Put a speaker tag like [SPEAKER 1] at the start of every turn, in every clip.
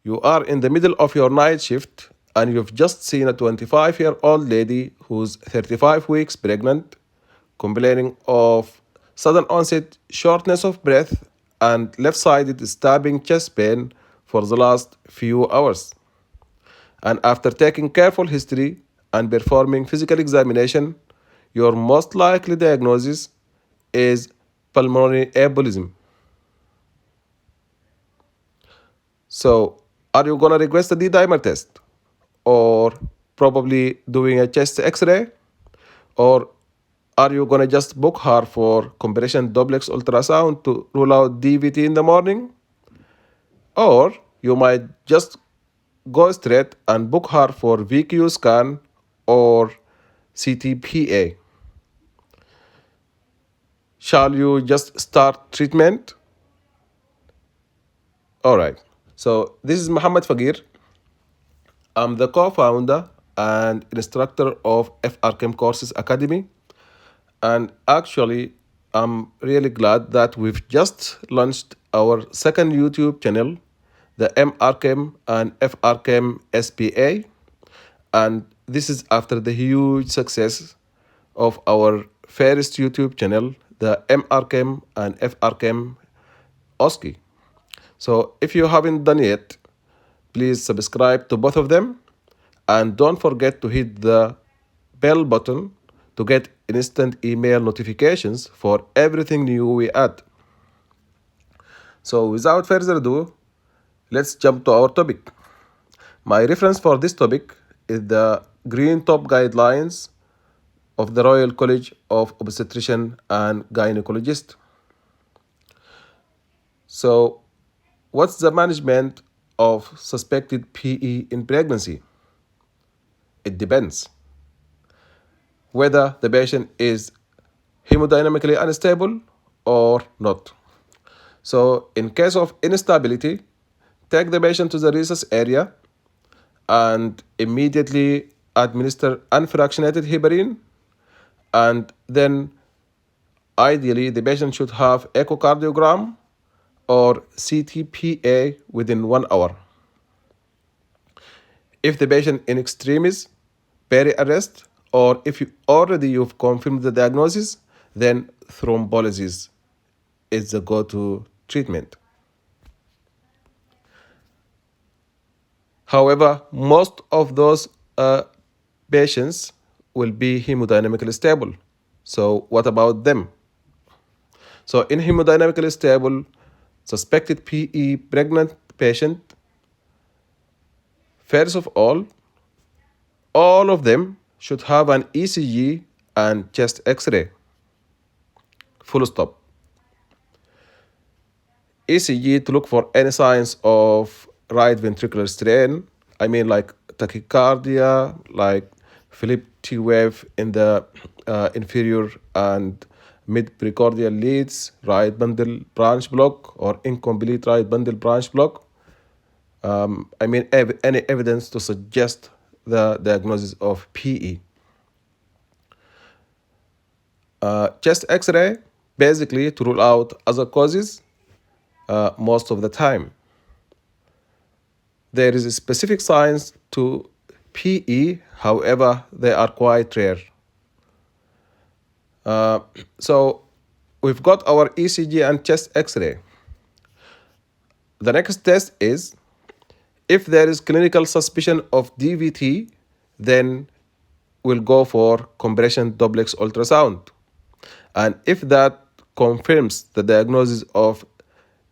[SPEAKER 1] You are in the middle of your night shift and you've just seen a 25-year-old lady who's 35 weeks pregnant, complaining of sudden onset shortness of breath and left-sided stabbing chest pain for the last few hours. And after taking careful history and performing physical examination, your most likely diagnosis is pulmonary embolism. So, are you going to request a D-dimer test? Or probably doing a chest x-ray? Or are you going to just book her for compression duplex ultrasound to rule out DVT in the morning? Or you might just go straight and book her for VQ scan or CTPA. Shall you just start treatment? All right. So this is Dr.Fgeer. I'm the co-founder and instructor of FRCEM Courses Academy. And actually, I'm really glad that we've just launched our second YouTube channel, the MRCEM and FRCEM SBA. And this is after the huge success of our first YouTube channel, the MRCEM and FRCEM OSCE. So if you haven't done yet, please subscribe to both of them and don't forget to hit the bell button to get instant email notifications for everything new we add. So without further ado, let's jump to our topic. My reference for this topic is the Green Top Guidelines of the Royal College of Obstetrician and Gynecologist. So what's the management of suspected PE in pregnancy? It depends whether the patient is hemodynamically unstable or not. So in case of instability, take the patient to the rhesus area and immediately administer unfractionated heparin, and then ideally the patient should have echocardiogram or CTPA within 1 hour. If the patient in extremis, peri-arrest, or if you've confirmed the diagnosis, then thrombolysis is the go-to treatment. However, most of those patients will be hemodynamically stable. So what about them? So in hemodynamically stable, suspected PE pregnant patient, first of all of them should have an ECG and chest X-ray. Full stop. ECG to look for any signs of right ventricular strain. I mean, like tachycardia, like Philip T wave in the inferior and mid-precordial leads, right bundle branch block, or incomplete right bundle branch block. Any evidence to suggest the diagnosis of PE. Chest X-ray, basically to rule out other causes most of the time. There is a specific signs to PE, however, they are quite rare. So we've got our ECG and chest X-ray. The next test is, if there is clinical suspicion of DVT, then we'll go for compression duplex ultrasound. And if that confirms the diagnosis of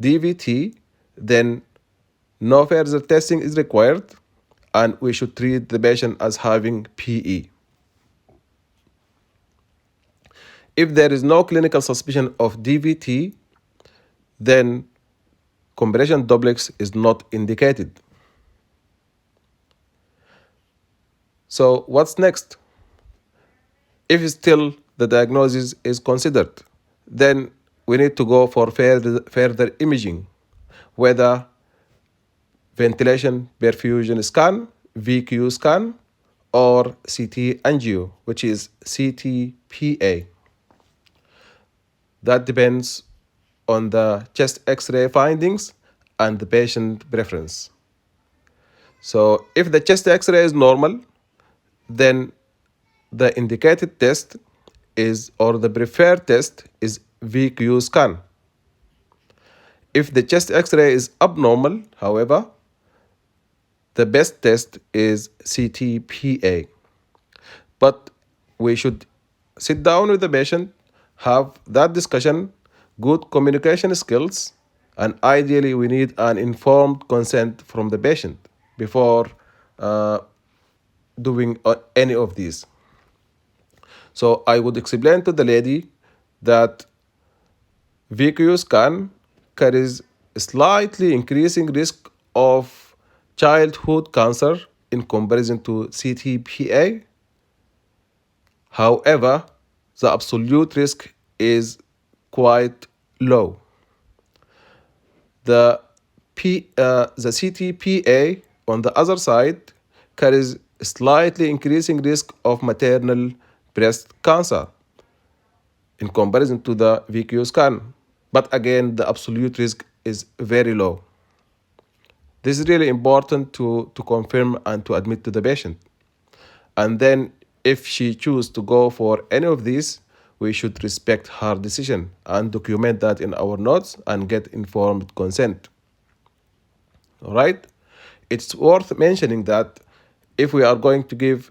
[SPEAKER 1] DVT, then no further testing is required, and we should treat the patient as having PE. If there is no clinical suspicion of DVT, then compression duplex is not indicated. So what's next? If still the diagnosis is considered, then we need to go for further imaging, whether ventilation perfusion scan, VQ scan, or CT angio, which is CTPA. That depends on the chest X-ray findings and the patient preference. So if the chest X-ray is normal, then the indicated test is, or the preferred test is, VQ scan. If the chest X-ray is abnormal, however, the best test is CTPA. But we should sit down with the patient, have that discussion, good communication skills, and ideally we need an informed consent from the patient before doing any of these. So I would explain to the lady that VQ scan carries a slightly increasing risk of childhood cancer in comparison to CTPA. However, the absolute risk is quite low. The CTPA, on the other side, carries a slightly increasing risk of maternal breast cancer in comparison to the VQ scan. But again, the absolute risk is very low. This is really important to confirm and to admit to the patient. And then if she chooses to go for any of these, we should respect her decision and document that in our notes and get informed consent. All right? It's worth mentioning that if we are going to give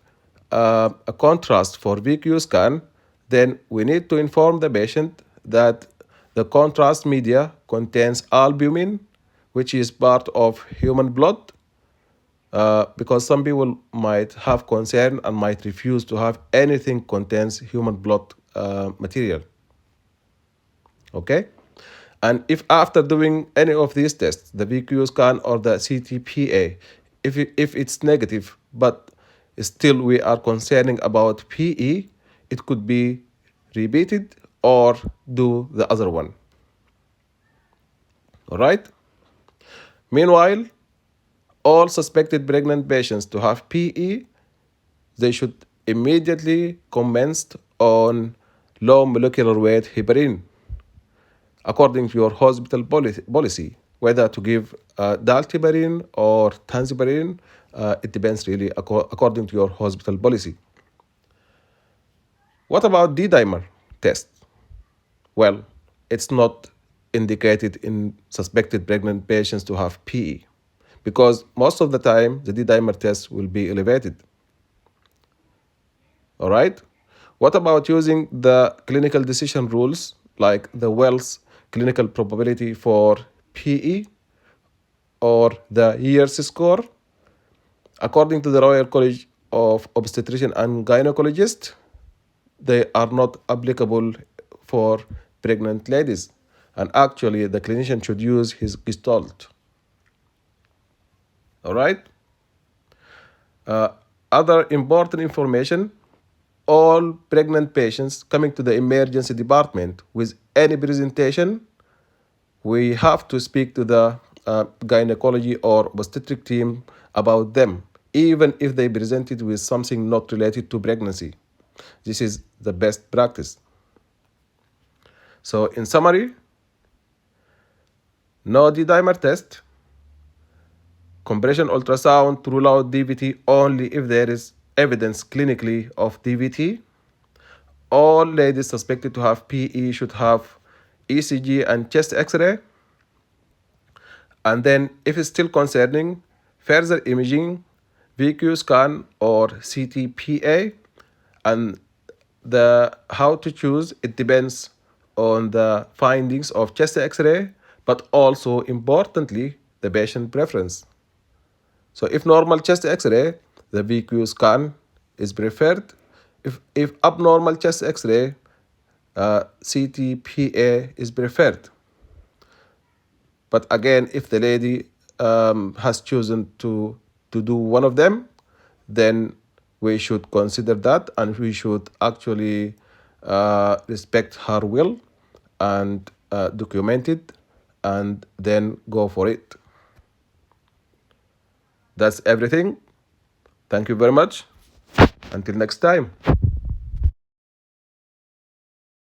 [SPEAKER 1] a contrast for VQ scan, then we need to inform the patient that the contrast media contains albumin, which is part of human blood, because some people might have concern and might refuse to have anything contains human blood material. Okay? And if after doing any of these tests, the VQ scan or the CTPA, if it's negative, but still we are concerning about PE, it could be repeated or do the other one. All right? Meanwhile, all suspected pregnant patients to have PE, they should immediately commence on low molecular weight heparin, according to your hospital policy, whether to give dalteparin or tanzaparin, it depends really according to your hospital policy. What about D-dimer test? Well, it's not indicated in suspected pregnant patients to have PE because most of the time the D-dimer test will be elevated. All right? What about using the clinical decision rules like the Wells clinical probability for PE or the years score? According to the Royal College of Obstetricians and Gynecologists, they are not applicable for pregnant ladies. And actually, the clinician should use his gestalt. All right? Other important information, all pregnant patients coming to the emergency department with any presentation, we have to speak to the gynecology or obstetric team about them, even if they presented with something not related to pregnancy. This is the best practice. So in summary, no D-dimer test, compression ultrasound to rule out DVT only if there is evidence clinically of DVT. All ladies suspected to have PE should have ECG and chest X-ray. And then if it's still concerning, further imaging, VQ scan or CTPA, and the how to choose, it depends on the findings of chest X-ray, but also importantly, the patient preference. So if normal chest X-ray, the VQ scan is preferred. If abnormal chest X-ray, CTPA is preferred. But again, if the lady has chosen to do one of them, then we should consider that and we should actually respect her will and document it and then go for it. That's everything. Thank you very much. Until next time.